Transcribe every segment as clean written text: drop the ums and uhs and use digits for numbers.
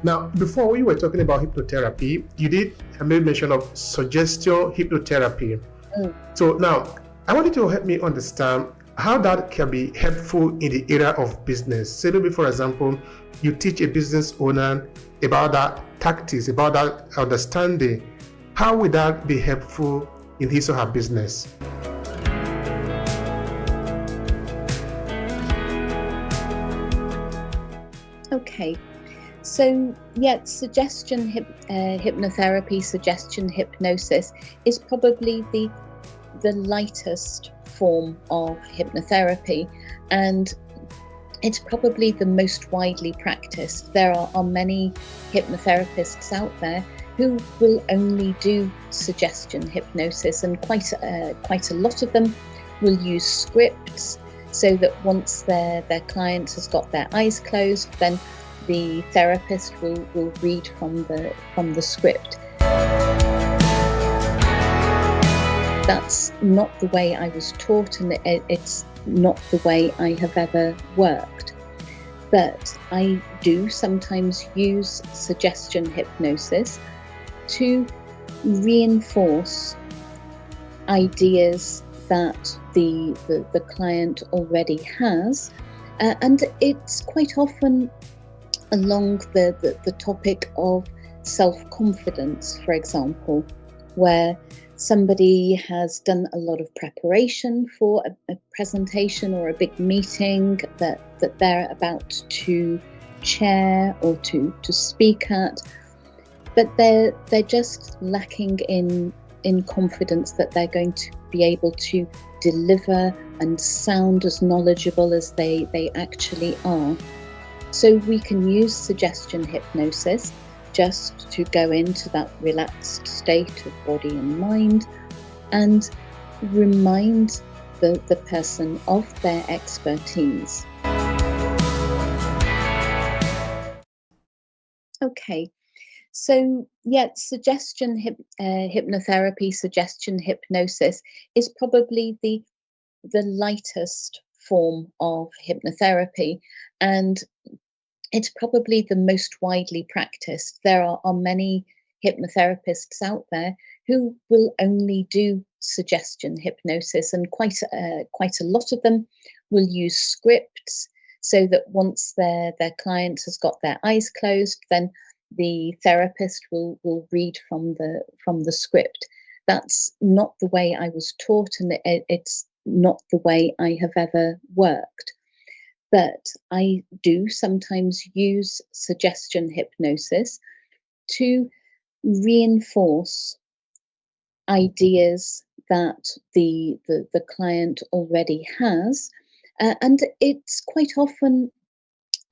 Now, before we were talking about hypnotherapy, you did made mention of suggestion hypnotherapy. So now, I want you to help me understand how that can be helpful in the area of business. Say maybe, for example, you teach a business owner about that tactics, about that understanding. How would that be helpful in his or her business? Okay. So, suggestion hypnotherapy, suggestion hypnosis is probably the lightest form of hypnotherapy, and it's probably the most widely practiced. There are many hypnotherapists out there who will only do suggestion hypnosis, and quite a lot of them will use scripts, so that once their client has got their eyes closed, then the therapist will read from the script. That's not the way I was taught, and it's not the way I have ever worked. But I do sometimes use suggestion hypnosis to reinforce ideas that the client already has, and it's quite often along the topic of self-confidence, for example, where somebody has done a lot of preparation for a presentation or a big meeting that they're about to chair or to speak at, but they're just lacking in confidence that they're going to be able to deliver and sound as knowledgeable as they actually are. So we can use suggestion hypnosis just to go into that relaxed state of body and mind and remind the person of their expertise. Okay, so suggestion hypnotherapy, suggestion hypnosis is probably the lightest form of hypnotherapy, and it's probably the most widely practiced. There are many hypnotherapists out there who will only do suggestion hypnosis, and quite a lot of them will use scripts, so that once their client has got their eyes closed, then the therapist will read from the script. That's not the way I was taught, and it's not the way I have ever worked. But I do sometimes use suggestion hypnosis to reinforce ideas that the client already has, and it's quite often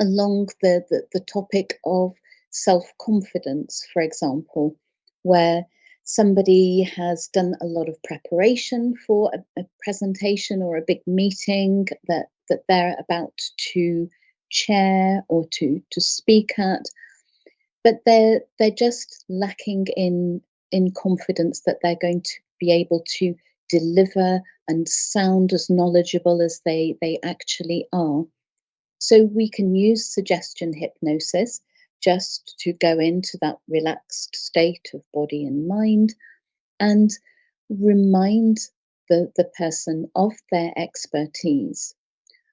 along the topic of self-confidence, for example, where somebody has done a lot of preparation for a presentation or a big meeting that they're about to chair or to speak at, but they're just lacking in confidence that they're going to be able to deliver and sound as knowledgeable as they actually are. So we can use suggestion hypnosis just to go into that relaxed state of body and mind and remind the person of their expertise.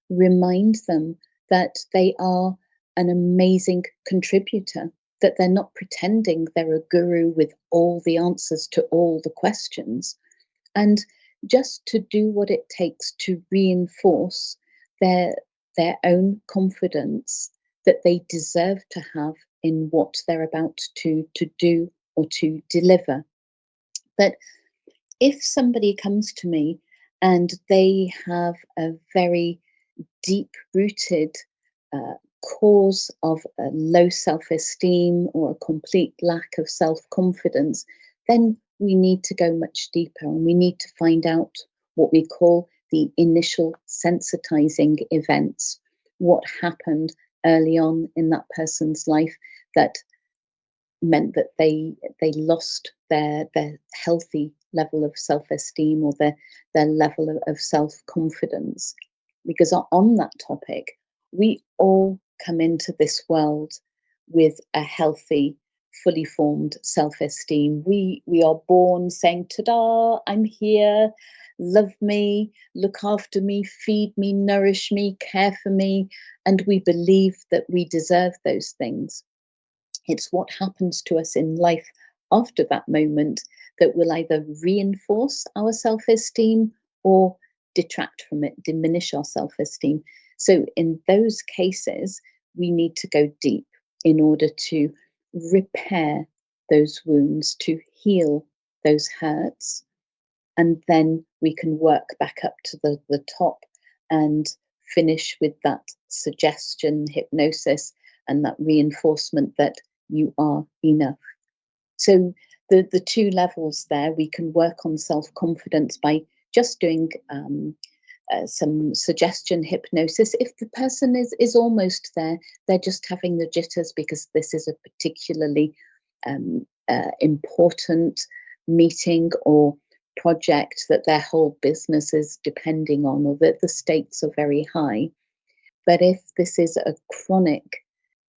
Remind them that they are an amazing contributor, that they're not pretending they're a guru with all the answers to all the questions, and just to do what it takes to reinforce their own confidence that they deserve to have in what they're about to do or to deliver. But if somebody comes to me and they have a very deep-rooted cause of a low self-esteem or a complete lack of self-confidence, then we need to go much deeper, and we need to find out what we call the initial sensitizing events. What happened early on in that person's life that meant that they lost their healthy level of self-esteem or their level of self-confidence. Because on that topic, we all come into this world with a healthy, fully formed self-esteem. We are born saying, "Ta-da, I'm here, love me, look after me, feed me, nourish me, care for me," and we believe that we deserve those things. It's what happens to us in life after that moment that will either reinforce our self-esteem or detract from it, diminish our self-esteem. So in those cases, we need to go deep in order to repair those wounds, to heal those hurts, and then we can work back up to the top and finish with that suggestion, hypnosis, and that reinforcement that you are enough. So the two levels there, we can work on self-confidence by just doing some suggestion hypnosis. If the person is almost there, they're just having the jitters because this is a particularly important meeting or project that their whole business is depending on, or that the stakes are very high. But if this is a chronic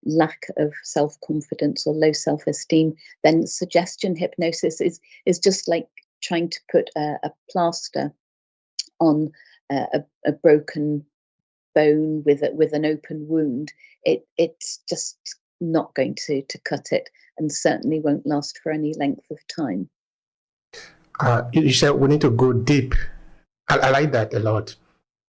lack of self-confidence or low self-esteem, then suggestion hypnosis is just like trying to put a plaster on a broken bone with an open wound. It's just not going to cut it, and certainly won't last for any length of time. You said we need to go deep. I like that a lot.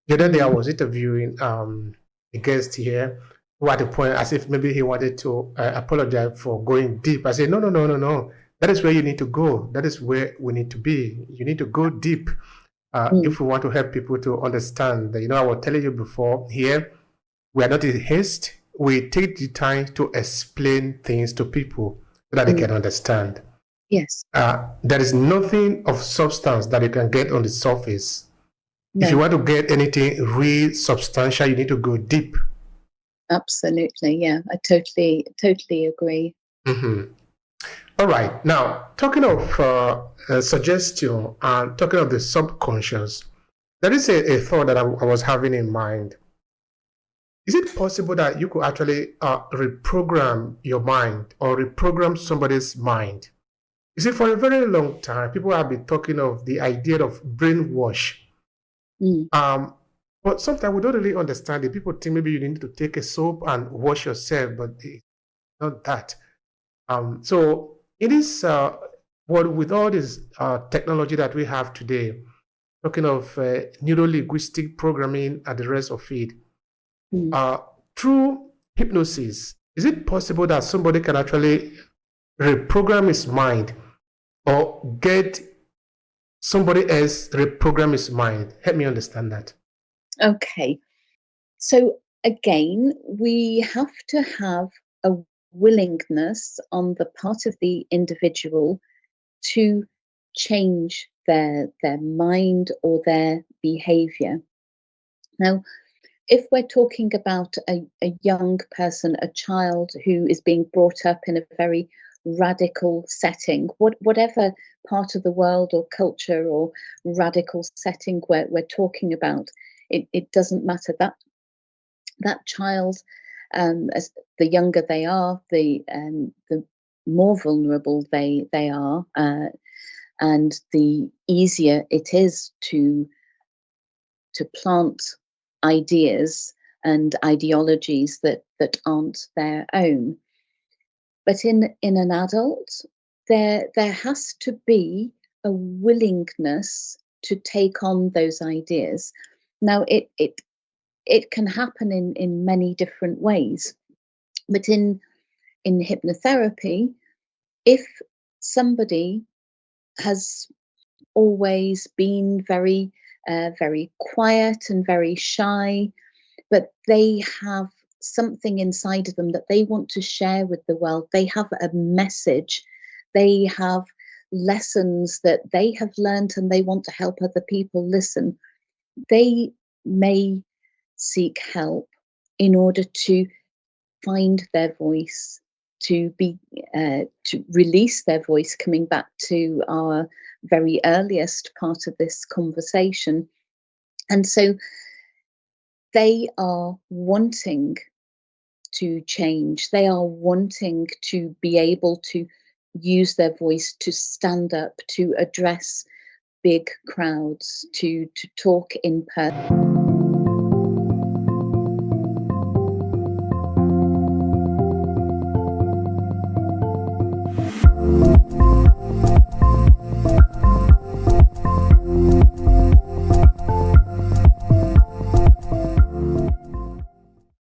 The other day I was interviewing a guest here who at a point as if maybe he wanted to apologize for going deep. I said, no. That is where you need to go. That is where we need to be. You need to go deep if we want to help people to understand. I was telling you before here, we are not in haste. We take the time to explain things to people so that they can understand. Yes. There is nothing of substance that you can get on the surface. No. If you want to get anything real substantial, you need to go deep. Absolutely, yeah. I totally agree. Mm-hmm. All right. Now, talking of suggestion and talking of the subconscious, there is a thought that I was having in mind. Is it possible that you could actually reprogram your mind or reprogram somebody's mind? You see, for a very long time, people have been talking of the idea of brainwash. But sometimes we don't really understand it. People think maybe you need to take a soap and wash yourself, but it's not that. So it is with all this technology that we have today, talking of neuro-linguistic programming and the rest of it, through hypnosis, is it possible that somebody can actually reprogram his mind or get somebody else reprogram his mind? Help me understand that. Okay. So again, we have to have a willingness on the part of the individual to change their mind or their behavior. Now, if we're talking about a young person, a child who is being brought up in a very radical setting, whatever part of the world or culture or radical setting we're talking about, it doesn't matter. That child, as the younger they are, the more vulnerable they are, and the easier it is to plant ideas and ideologies that aren't their own. But in an adult, there has to be a willingness to take on those ideas. Now, it can happen in many different ways, but in hypnotherapy, if somebody has always been very quiet and very shy, but they have something inside of them that they want to share with the world, they have a message, they have lessons that they have learned and they want to help other people listen, they may seek help in order to find their voice, to release their voice, coming back to our very earliest part of this conversation. And so they are wanting to change. They are wanting to be able to use their voice to stand up, to address big crowds, to talk in person.